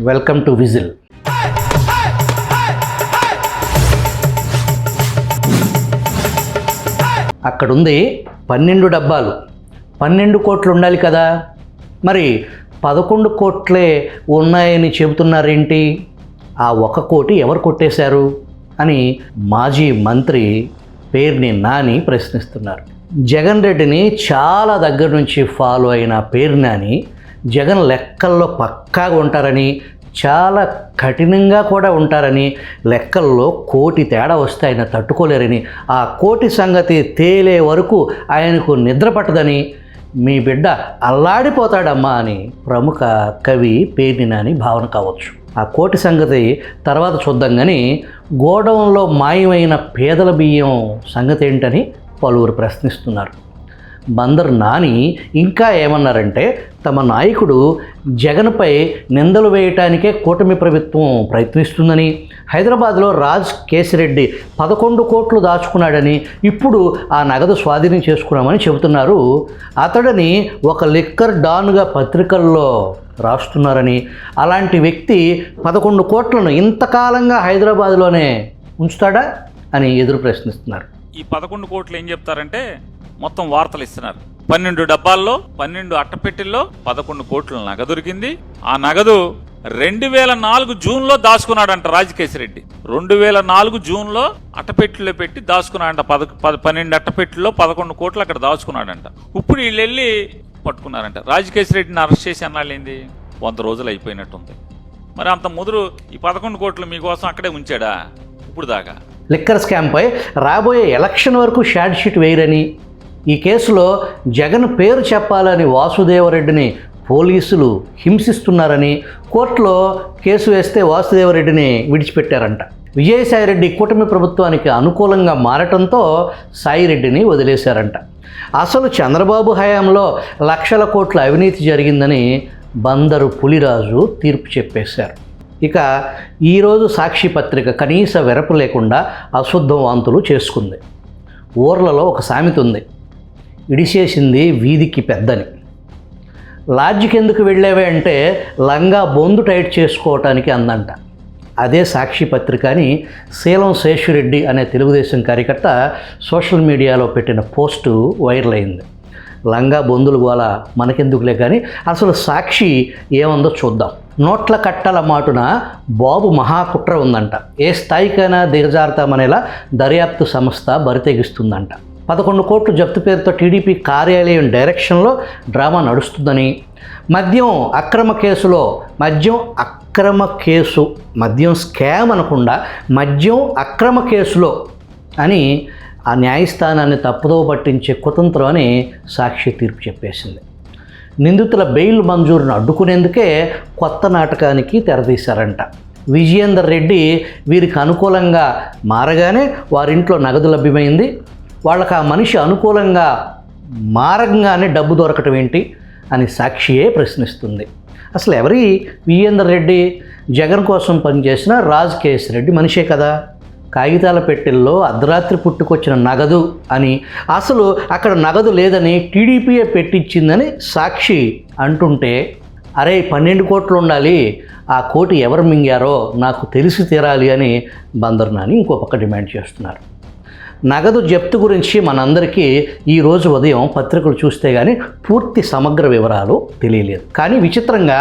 Welcome to whistle. అక్కడుంది 12 డబ్బాలు, 12 కోట్లు ఉండాలి కదా, మరి 11 కోట్లే ఉన్నాయని చెబుతున్నారేంటి? ఆ 1 కోటి ఎవరు కొట్టేశారు అని మాజీ మంత్రి పేర్ని నాని ప్రశ్నిస్తున్నారు. జగన్ రెడ్డిని చాలా దగ్గర నుంచి ఫాలో అయిన పేర్ని నాని జగన్ లెక్కల్లో పక్కాగా ఉంటారని, చాలా కఠినంగా కూడా ఉంటారని, లెక్కల్లో కోటి తేడా వస్తే ఆయన తట్టుకోలేరని, ఆ కోటి సంగతి తేలే వరకు ఆయనకు నిద్ర పట్టదని, మీ బిడ్డ అల్లాడిపోతాడమ్మా అని ప్రముఖ కవి పేర్ని నాని భావన కావచ్చు. ఆ కోటి సంగతి తర్వాత చూద్దాం కానీ గోడౌన్లో మాయమైన పేదల బియ్యం సంగతి ఏంటని పలువురు ప్రశ్నిస్తున్నారు. బందరు నాని ఇంకా ఏమన్నారంటే, తమ నాయకుడు జగన్పై నిందలు వేయటానికే కూటమి ప్రభుత్వం ప్రయత్నిస్తుందని, హైదరాబాద్లో రాజ్ కేసిరెడ్డి 11 కోట్లు దాచుకున్నాడని, ఇప్పుడు ఆ నగదు స్వాధీనం చేసుకున్నామని చెబుతున్నారు. అతడిని ఒక లిక్కర్ డాన్గా పత్రికల్లో రాస్తున్నారని, అలాంటి వ్యక్తి 11 కోట్లను ఇంతకాలంగా హైదరాబాద్లోనే ఉంచుతాడా అని ఎదురు ప్రశ్నిస్తున్నారు. ఈ 11 కోట్లు ఏం చెప్తారంటే మొత్తం వార్తలు ఇస్తున్నారు. 12 డబ్బాల్లో 12 అట్టపెట్టెల్లో 11 కోట్ల నగదు దొరికింది. ఆ నగదు 2004 జూన్లో దాచుకున్నాడంట రాజకేశిరెడ్డి. 2004 జూన్లో అట్టపెట్టెలో పెట్టి దాచుకున్నాడంట. 12 అట్టపెట్టెల్లో 11 కోట్లు అక్కడ దాచుకున్నాడంట. ఇప్పుడు వీళ్ళు వెళ్ళి పట్టుకున్నారంట. రాజకేశిరెడ్డిని అరెస్ట్ చేసి అన్నాళ్ళేంది 100 రోజులు అయిపోయినట్టుంది. మరి అంత ముదురు ఈ 11 కోట్లు మీకోసం అక్కడే ఉంచాడా ఇప్పుడు దాకా? లిక్కర్ స్కామ్పై రాబోయే ఎలక్షన్ వరకు షార్ట్ షీట్ వేయరని, ఈ కేసులో జగన్ పేరు చెప్పాలని వాసుదేవరెడ్డిని పోలీసులు హింసిస్తున్నారని కోర్టులో కేసు వేస్తే వాసుదేవరెడ్డిని విడిచిపెట్టారంట. విజయసాయిరెడ్డి కూటమి ప్రభుత్వానికి అనుకూలంగా మారటంతో సాయిరెడ్డిని వదిలేశారంట. అసలు చంద్రబాబు హయాంలో లక్షల కోట్ల అవినీతి జరిగిందని బందరు పులిరాజు తీర్పు చెప్పేశారు. ఇక ఈరోజు సాక్షి పత్రిక కనీస వెరపు లేకుండా అశుద్ధం వాంతులు చేసుకుంది. ఊర్లలో ఒక సామెత ఉంది, ఇడిసేసింది వీధికి పెద్దని. లాడ్జికి ఎందుకు వెళ్ళేవే అంటే లంగా బొందు టైట్ చేసుకోవటానికి అందంట. అదే సాక్షి పత్రిక అని శీలం శేషురెడ్డి అనే తెలుగుదేశం కార్యకర్త సోషల్ మీడియాలో పెట్టిన పోస్టు వైరల్ అయింది. లంగా బొందులు గోల మనకెందుకులే కానీ అసలు సాక్షి ఏముందో చూద్దాం. నోట్ల కట్టల మాటున బాబు మహాకుట్ర ఉందంట. ఏ స్థాయికైనా దిగజారుతామనేలా దర్యాప్తు సంస్థ బరితెగిస్తుందంట. 11 కోట్లు జప్తు పేరుతో టీడీపీ కార్యాలయం డైరెక్షన్లో డ్రామా నడుస్తుందని, మద్యం స్కామ్ అనకుండా మద్యం అక్రమ కేసులో అని ఆ న్యాయస్థానాన్ని తప్పుదో పట్టించే కుతంత్రం అని సాక్షి తీర్పు చెప్పేసింది. నిందితుల బెయిల్ మంజూరును అడ్డుకునేందుకే కొత్త నాటకానికి తెరతీశారంట. విజయేందర్ రెడ్డి వీరికి అనుకూలంగా మారగానే వారింట్లో నగదు లభ్యమైంది. వాళ్ళకి ఆ మనిషి అనుకూలంగా మారగానే డబ్బు దొరకటం ఏంటి అని సాక్షియే ప్రశ్నిస్తుంది. అసలు ఎవరి విజయేందర్ రెడ్డి? జగన్ కోసం పనిచేసిన రాజ్ కేశిరెడ్డి మనిషే కదా. కాగితాల పెట్టెల్లో అర్ధరాత్రి పుట్టుకొచ్చిన నగదు అని, అసలు అక్కడ నగదు లేదని టీడీపీయే పెట్టించిందని సాక్షి అంటుంటే, అరే 12 కోట్లు ఉండాలి, ఆ కోటి ఎవరు మింగారో నాకు తెలిసి తీరాలి అని బందరు నాని ఇంకో పక్క డిమాండ్ చేస్తున్నారు. నగదు జప్తు గురించి మనందరికీ ఈరోజు ఉదయం పత్రికలు చూస్తే కానీ పూర్తి సమగ్ర వివరాలు తెలియలేదు. కానీ విచిత్రంగా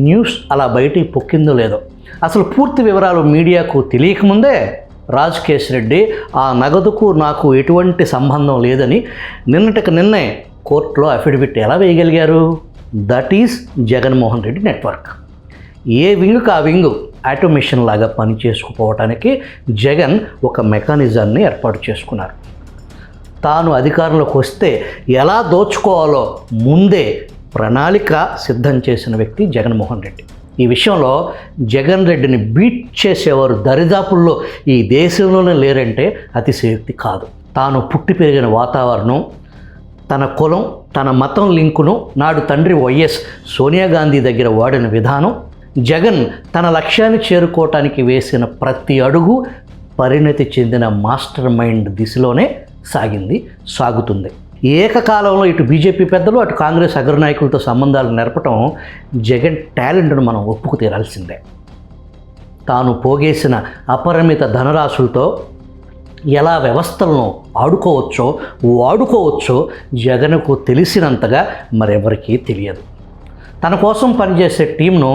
న్యూస్ అలా బయటికి పొక్కిందో లేదో, అసలు పూర్తి వివరాలు మీడియాకు తెలియకముందే రాజ్ కేశిరెడ్డి ఆ నగదుకు నాకు ఎటువంటి సంబంధం లేదని నిన్నే కోర్టులో అఫిడవిట్ ఎలా వేయగలిగారు? That is Jaganmohan Reddy network. ఏ వింగుకు ఆ వింగు ఆటోమేషన్ లాగా పనిచేసుకుపోవటానికి జగన్ ఒక మెకానిజాన్ని ఏర్పాటు చేసుకున్నారు. తాను అధికారంలోకి వస్తే ఎలా దోచుకోవాలో ముందే ప్రణాళిక సిద్ధం చేసిన వ్యక్తి జగన్మోహన్ రెడ్డి. ఈ విషయంలో జగన్ రెడ్డిని బీట్ చేసేవారు దరిదాపుల్లో ఈ దేశంలోనే లేరంటే అతిశయోక్తి కాదు. తాను పుట్టి పెరిగిన వాతావరణం, తన కులం, తన మతం లింకును నాడు తండ్రి వైఎస్ సోనియా గాంధీ దగ్గర వాడిన విధానం, జగన్ తన లక్ష్యాన్ని చేరుకోవటానికి వేసిన ప్రతి అడుగు పరిణతి చెందిన మాస్టర్ మైండ్ దిశలోనే సాగుతుంది. ఏకకాలంలో ఇటు బీజేపీ పెద్దలు అటు కాంగ్రెస్ అగ్రనాయకులతో సంబంధాలు నెరపటం జగన్ టాలెంట్ను మనం ఒప్పుకు తీరాల్సిందే. తాను పోగేసిన అపరిమిత ధనరాశులతో ఎలా వ్యవస్థలను వాడుకోవచ్చో జగన్కు తెలిసినంతగా మరెవరికీ తెలియదు. తన కోసం పనిచేసే టీంను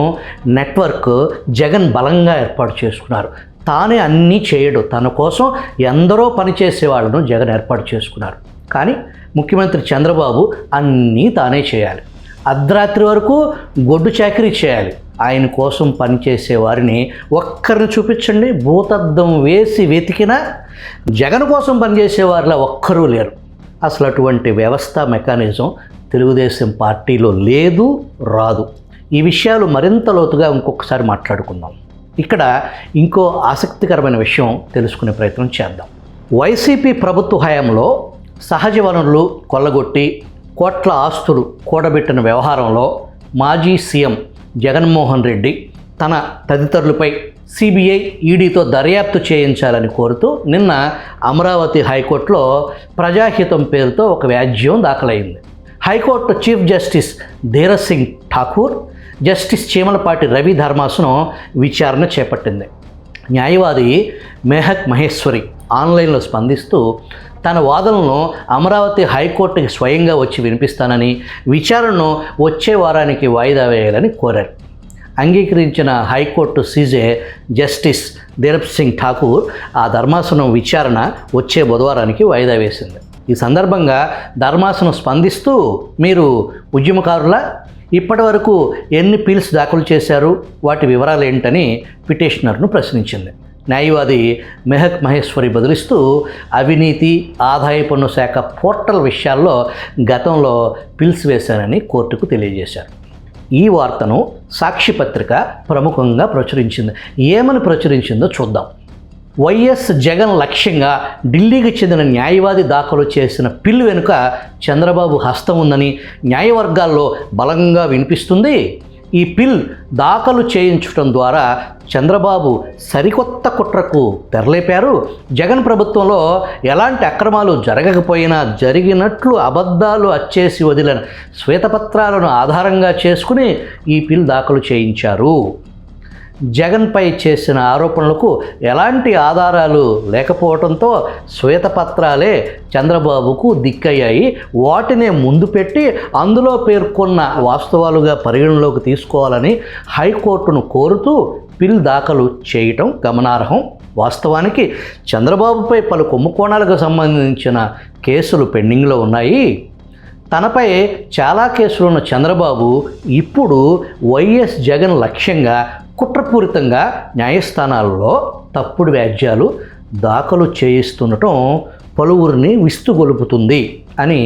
నెట్వర్క్ జగన్ బలంగా ఏర్పాటు చేసుకున్నారు. తానే అన్నీ చేయడు, తన కోసం ఎందరో పనిచేసే వాళ్ళను జగన్ ఏర్పాటు చేసుకున్నారు. కానీ ముఖ్యమంత్రి చంద్రబాబు అన్నీ తానే చేయాలి. అర్ధరాత్రి వరకు గొడ్డు చాకరీ చేయాలి. ఆయన కోసం పనిచేసే వారిని ఒక్కరిని చూపించండి, భూతద్దం వేసి వెతికినా జగన్ కోసం పనిచేసే వారిలో ఒక్కరూ లేరు. అసలు అటువంటి వ్యవస్థ మెకానిజం తెలుగుదేశం పార్టీలో లేదు, రాదు. ఈ విషయాలు మరింత లోతుగా ఇంకొకసారి మాట్లాడుకుందాం. ఇక్కడ ఇంకో ఆసక్తికరమైన విషయం తెలుసుకునే ప్రయత్నం చేద్దాం. వైసీపీ ప్రభుత్వ హయాంలో సహజ వనరులు కొల్లగొట్టి కోట్ల ఆస్తులు కూడబెట్టిన వ్యవహారంలో మాజీ సీఎం జగన్మోహన్ రెడ్డి తన తదితరులపై సిబిఐ, ఈడీతో దర్యాప్తు చేయించాలని కోరుతూ నిన్న అమరావతి హైకోర్టులో ప్రజాహితం పేరుతో ఒక వ్యాజ్యం దాఖలైంది. High court chief justice Dheeraj Singh Thakur, justice Cheemalapati Ravi ధర్మాసనం విచారణ చేపట్టింది. న్యాయవాది మెహక్ మహేశ్వరి ఆన్లైన్లో స్పందిస్తూ తన వాదనలను అమరావతి హైకోర్టుకి స్వయంగా వచ్చి వినిపిస్తానని, విచారణను వచ్చే వారానికి వాయిదా వేయాలని కోరారు. అంగీకరించిన high court CJ justice Dheeraj Singh Thakur ఆ ధర్మాసనం విచారణ వచ్చే బుధవారానికి వాయిదా వేసింది. ఈ సందర్భంగా ధర్మాసనం స్పందిస్తూ, మీరు ఉద్యమకారుల ఇప్పటి వరకు ఎన్ని పిల్స్ దాఖలు చేశారు, వాటి వివరాలు ఏంటని పిటిషనర్ను ప్రశ్నించింది. న్యాయవాది మెహక్ మహేశ్వరి బదులిస్తూ, అవినీతి, ఆదాయ పన్ను శాఖ పోర్టల్ విషయాల్లో గతంలో పిల్స్ వేశానని కోర్టుకు తెలియజేశారు. ఈ వార్తను సాక్షి పత్రిక ప్రముఖంగా ప్రచురించింది. ఏమని ప్రచురించిందో చూద్దాం. వైఎస్ జగన్ లక్ష్యంగా ఢిల్లీకి చెందిన న్యాయవాది దాఖలు చేసిన పిల్ వెనుక చంద్రబాబు హస్తం ఉందని న్యాయవర్గాల్లో బలంగా వినిపిస్తుంది. ఈ పిల్ దాఖలు చేయించడం ద్వారా చంద్రబాబు సరికొత్త కుట్రకు తెరలేపారు. జగన్ ప్రభుత్వంలో ఎలాంటి అక్రమాలు జరగకపోయినా జరిగినట్లు అబద్ధాలు అచ్చేసి వదిలిన శ్వేతపత్రాలను ఆధారంగా చేసుకుని ఈ పిల్ దాఖలు చేయించారు. జగన్పై చేసిన ఆరోపణలకు ఎలాంటి ఆధారాలు లేకపోవడంతో శ్వేతపత్రాలే చంద్రబాబుకు దిక్కయ్యాయి. వాటినే ముందు పెట్టి అందులో పేర్కొన్న వాస్తవాలుగా పరిగణలోకి తీసుకోవాలని హైకోర్టును కోరుతూ పిల్ దాఖలు చేయటం గమనార్హం. వాస్తవానికి చంద్రబాబుపై పలు కుంభకోణాలకు సంబంధించిన కేసులు పెండింగ్లో ఉన్నాయి. తనపై చాలా కేసులున్న చంద్రబాబు ఇప్పుడు వైఎస్ జగన్ లక్ష్యంగా కుట్రపూరితంగా న్యాయస్థానాల్లో తప్పుడు వ్యాజ్యాలు దాఖలు చేయిస్తుండటం పలువురిని విస్తుగొలుపుతుంది అని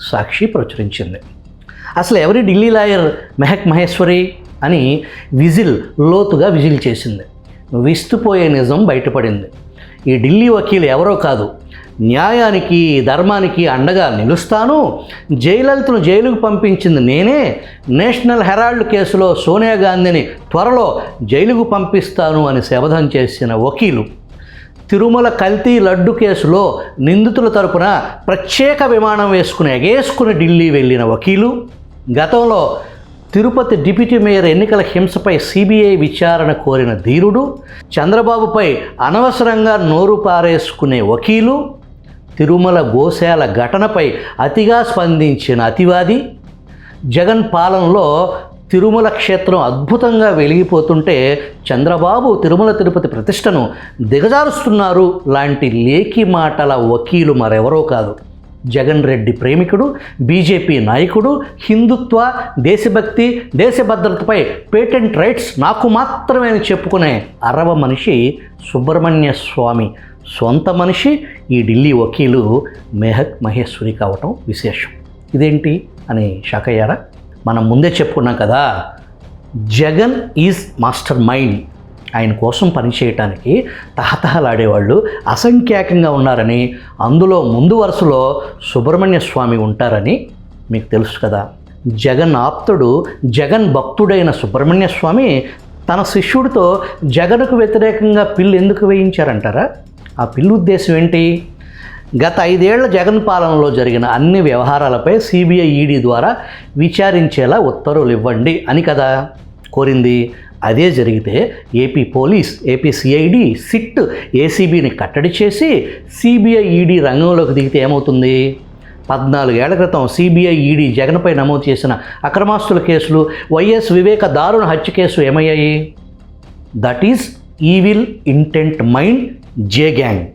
సాక్షి ప్రచురించింది. అసలు ఎవరి ఢిల్లీ లాయర్ మెహక్ మహేశ్వరి అని లోతుగా విజిల్ చేసింది. విస్తుపోయే నిజం బయటపడింది. ఈ ఢిల్లీ వకీలు ఎవరో కాదు, న్యాయానికి ధర్మానికి అండగా నిలుస్తాను, జయలలితను జైలుకు పంపించింది నేనే, నేషనల్ హెరాల్డ్ కేసులో సోనియా గాంధీని త్వరలో జైలుకు పంపిస్తాను అని శపథం చేసిన వకీలు, తిరుమల కల్తీ లడ్డు కేసులో నిందితుల తరపున ప్రత్యేక విమానం వేసుకుని ఎగేసుకుని ఢిల్లీ వెళ్ళిన వకీలు, గతంలో తిరుపతి డిప్యూటీ మేయర్ ఎన్నికల హింసపై సిబిఐ విచారణ కోరిన ధీరుడు, చంద్రబాబుపై అనవసరంగా నోరు పారేసుకునే వకీలు, తిరుమల గోశాల ఘటనపై అతిగా స్పందించిన అతివాది, జగన్ పాలనలో తిరుమల క్షేత్రం అద్భుతంగా వెలిగిపోతుంటే చంద్రబాబు తిరుమల తిరుపతి ప్రతిష్టను దిగజారుస్తున్నారు లాంటి లేఖి మాటల వకీలు మరెవరో కాదు, జగన్ రెడ్డి ప్రేమికుడు, బీజేపీ నాయకుడు, హిందుత్వ, దేశభక్తి, దేశ భద్రతపై పేటెంట్ రైట్స్ నాకు మాత్రమే అని చెప్పుకునే అరవ మనిషి సుబ్రహ్మణ్య స్వామి సొంత మనిషి ఈ ఢిల్లీ వకీలు మెహక్ మహేశ్వరి కావటం విశేషం. ఇదేంటి అని షాక్ అయ్యారా? మనం ముందే చెప్పుకున్నాం కదా, జగన్ ఈజ్ మాస్టర్ మైండ్. ఆయన కోసం పనిచేయటానికి తహతహలాడేవాళ్ళు అసంఖ్యాకంగా ఉన్నారని, అందులో ముందు వరుసలో సుబ్రహ్మణ్య స్వామి ఉంటారని మీకు తెలుసు కదా. జగన్ ఆప్తుడు, జగన్ భక్తుడైన సుబ్రహ్మణ్య స్వామి తన శిష్యుడితో జగన్కు వ్యతిరేకంగా పిల్లు ఎందుకు వేయించారంటారా? ఆ పిల్లు ఉద్దేశం ఏంటి? గత 5 ఏళ్ల జగన్ పాలనలో జరిగిన అన్ని వ్యవహారాలపై సిబిఐ ఈడీ ద్వారా విచారించేలా ఉత్తర్వులు ఇవ్వండి అని కదా కోరింది. అదే జరిగితే AP police, AP CID, SIT, ఏసీబీని కట్టడి చేసి సిబిఐ ఈడీ రంగంలోకి దిగితే ఏమవుతుంది? 14 ఏళ్ల క్రితం సిబిఐ ఈడీ జగన్పై నమోదు చేసిన అక్రమాస్తుల కేసులు, వైఎస్ వివేక దారుణ హత్య కేసు ఏమయ్యాయి? That is evil intent mind J gang.